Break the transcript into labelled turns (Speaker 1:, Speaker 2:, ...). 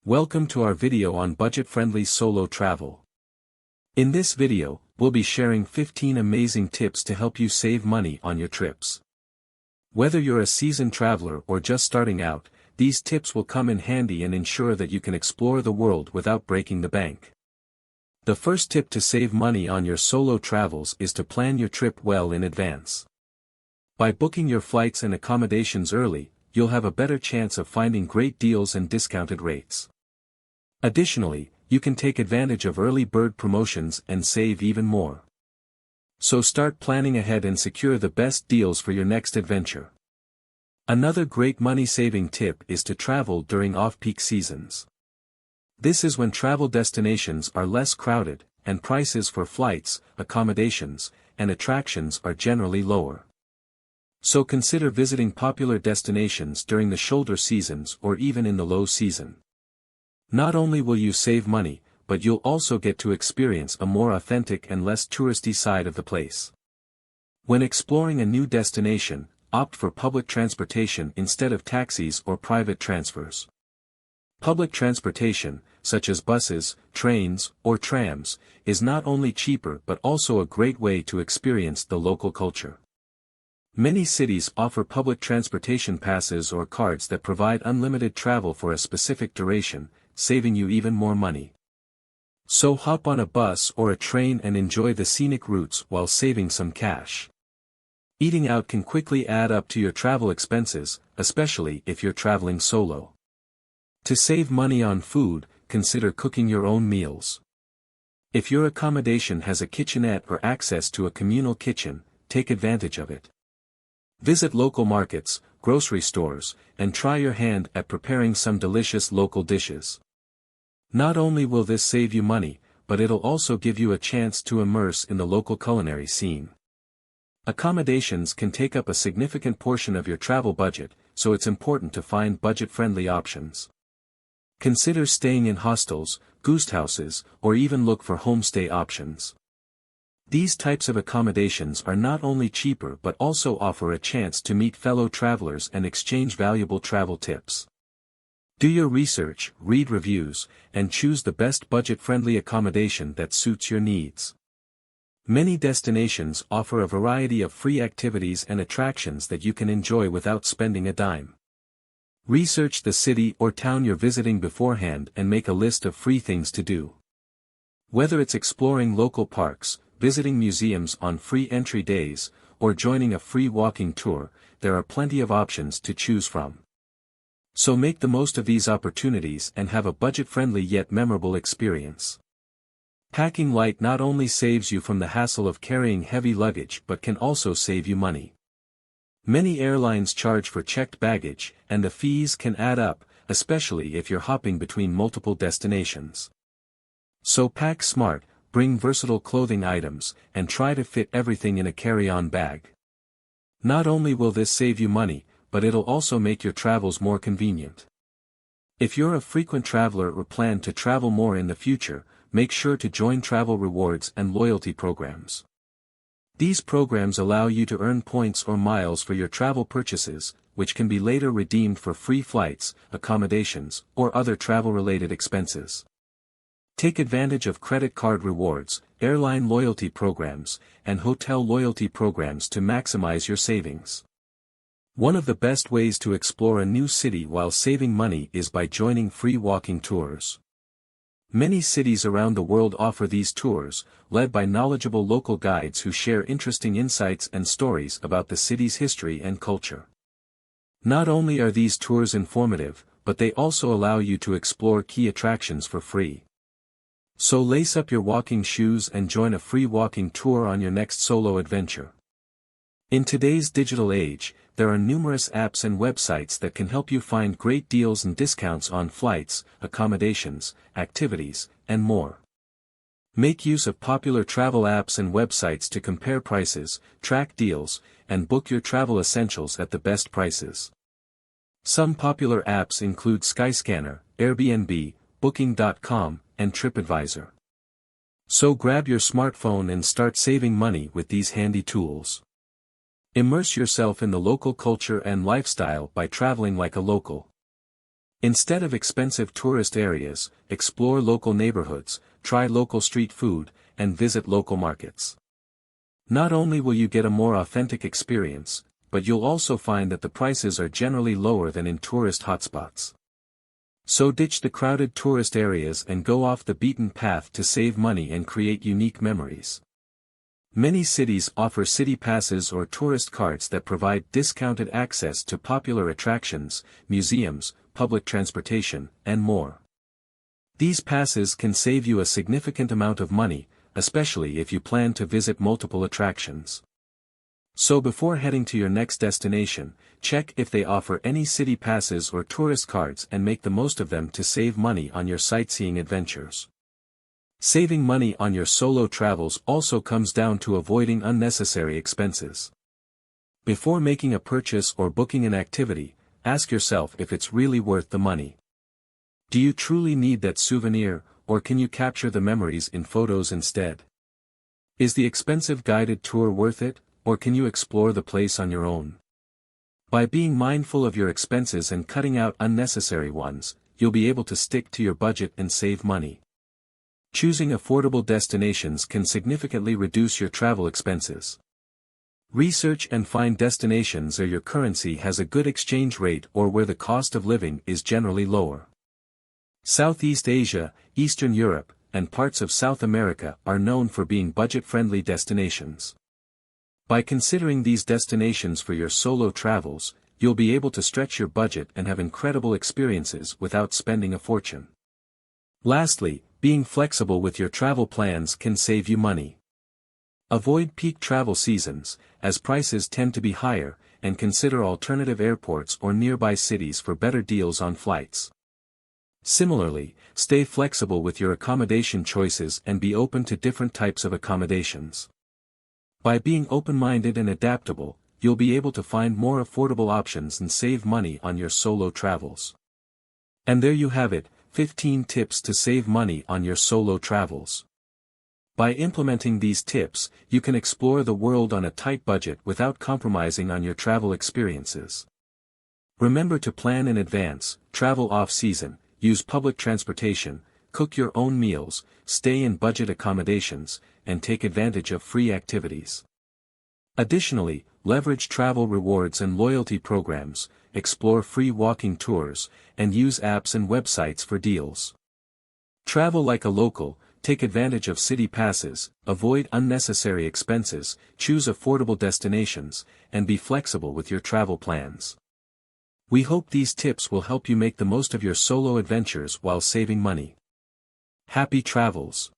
Speaker 1: Welcome to our video on budget-friendly solo travel. In this video, we'll be sharing 15 amazing tips to help you save money on your trips. Whether you're a seasoned traveler or just starting out, these tips will come in handy and ensure that you can explore the world without breaking the bank. The first tip to save money on your solo travels is to plan your trip well in advance. By booking your flights and accommodations early, you'll have a better chance of finding great deals and discounted rates. Additionally, you can take advantage of early bird promotions and save even more. So start planning ahead and secure the best deals for your next adventure. Another great money-saving tip is to travel during off-peak seasons. This is when travel destinations are less crowded, and prices for flights, accommodations, and attractions are generally lower. So consider visiting popular destinations during the shoulder seasons or even in the low season. Not only will you save money, but you'll also get to experience a more authentic and less touristy side of the place. When exploring a new destination, opt for public transportation instead of taxis or private transfers. Public transportation, such as buses, trains, or trams, is not only cheaper but also a great way to experience the local culture. Many cities offer public transportation passes or cards that provide unlimited travel for a specific duration, saving you even more money. So hop on a bus or a train and enjoy the scenic routes while saving some cash. Eating out can quickly add up to your travel expenses, especially if you're traveling solo. To save money on food, consider cooking your own meals. If your accommodation has a kitchenette or access to a communal kitchen, take advantage of it. Visit local markets, grocery stores, and try your hand at preparing some delicious local dishes. Not only will this save you money, but it'll also give you a chance to immerse in the local culinary scene. Accommodations can take up a significant portion of your travel budget, so it's important to find budget-friendly options. Consider staying in hostels, guest houses, or even look for homestay options. These types of accommodations are not only cheaper but also offer a chance to meet fellow travelers and exchange valuable travel tips. Do your research, read reviews, and choose the best budget-friendly accommodation that suits your needs. Many destinations offer a variety of free activities and attractions that you can enjoy without spending a dime. Research the city or town you're visiting beforehand and make a list of free things to do. Whether it's exploring local parks, visiting museums on free entry days, or joining a free walking tour, there are plenty of options to choose from. So make the most of these opportunities and have a budget-friendly yet memorable experience. Packing light not only saves you from the hassle of carrying heavy luggage but can also save you money. Many airlines charge for checked baggage, and the fees can add up, especially if you're hopping between multiple destinations. So pack smart, bring versatile clothing items, and try to fit everything in a carry-on bag. Not only will this save you money, but it'll also make your travels more convenient. If you're a frequent traveler or plan to travel more in the future, make sure to join travel rewards and loyalty programs. These programs allow you to earn points or miles for your travel purchases, which can be later redeemed for free flights, accommodations, or other travel-related expenses. Take advantage of credit card rewards, airline loyalty programs, and hotel loyalty programs to maximize your savings. One of the best ways to explore a new city while saving money is by joining free walking tours. Many cities around the world offer these tours, led by knowledgeable local guides who share interesting insights and stories about the city's history and culture. Not only are these tours informative, but they also allow you to explore key attractions for free. So lace up your walking shoes and join a free walking tour on your next solo adventure. In today's digital age, there are numerous apps and websites that can help you find great deals and discounts on flights, accommodations, activities, and more. Make use of popular travel apps and websites to compare prices, track deals, and book your travel essentials at the best prices. Some popular apps include Skyscanner, Airbnb, Booking.com, and TripAdvisor. So grab your smartphone and start saving money with these handy tools. Immerse yourself in the local culture and lifestyle by traveling like a local. Instead of expensive tourist areas, explore local neighborhoods, try local street food, and visit local markets. Not only will you get a more authentic experience, but you'll also find that the prices are generally lower than in tourist hotspots. So ditch the crowded tourist areas and go off the beaten path to save money and create unique memories. Many cities offer city passes or tourist cards that provide discounted access to popular attractions, museums, public transportation, and more. These passes can save you a significant amount of money, especially if you plan to visit multiple attractions. So before heading to your next destination, check if they offer any city passes or tourist cards and make the most of them to save money on your sightseeing adventures. Saving money on your solo travels also comes down to avoiding unnecessary expenses. Before making a purchase or booking an activity, ask yourself if it's really worth the money. Do you truly need that souvenir, or can you capture the memories in photos instead? Is the expensive guided tour worth it, or can you explore the place on your own? By being mindful of your expenses and cutting out unnecessary ones, you'll be able to stick to your budget and save money. Choosing affordable destinations can significantly reduce your travel expenses. Research and find destinations where your currency has a good exchange rate or where the cost of living is generally lower. Southeast Asia, Eastern Europe, and parts of South America are known for being budget-friendly destinations. By considering these destinations for your solo travels, you'll be able to stretch your budget and have incredible experiences without spending a fortune. Lastly, being flexible with your travel plans can save you money. Avoid peak travel seasons, as prices tend to be higher, and consider alternative airports or nearby cities for better deals on flights. Similarly, stay flexible with your accommodation choices and be open to different types of accommodations. By being open-minded and adaptable, you'll be able to find more affordable options and save money on your solo travels. And there you have it, 15 tips to save money on your solo travels. By implementing these tips, you can explore the world on a tight budget without compromising on your travel experiences. Remember to plan in advance, travel off-season, use public transportation, cook your own meals, stay in budget accommodations, and take advantage of free activities. Additionally, leverage travel rewards and loyalty programs, explore free walking tours, and use apps and websites for deals. Travel like a local, take advantage of city passes, avoid unnecessary expenses, choose affordable destinations, and be flexible with your travel plans. We hope these tips will help you make the most of your solo adventures while saving money. Happy travels!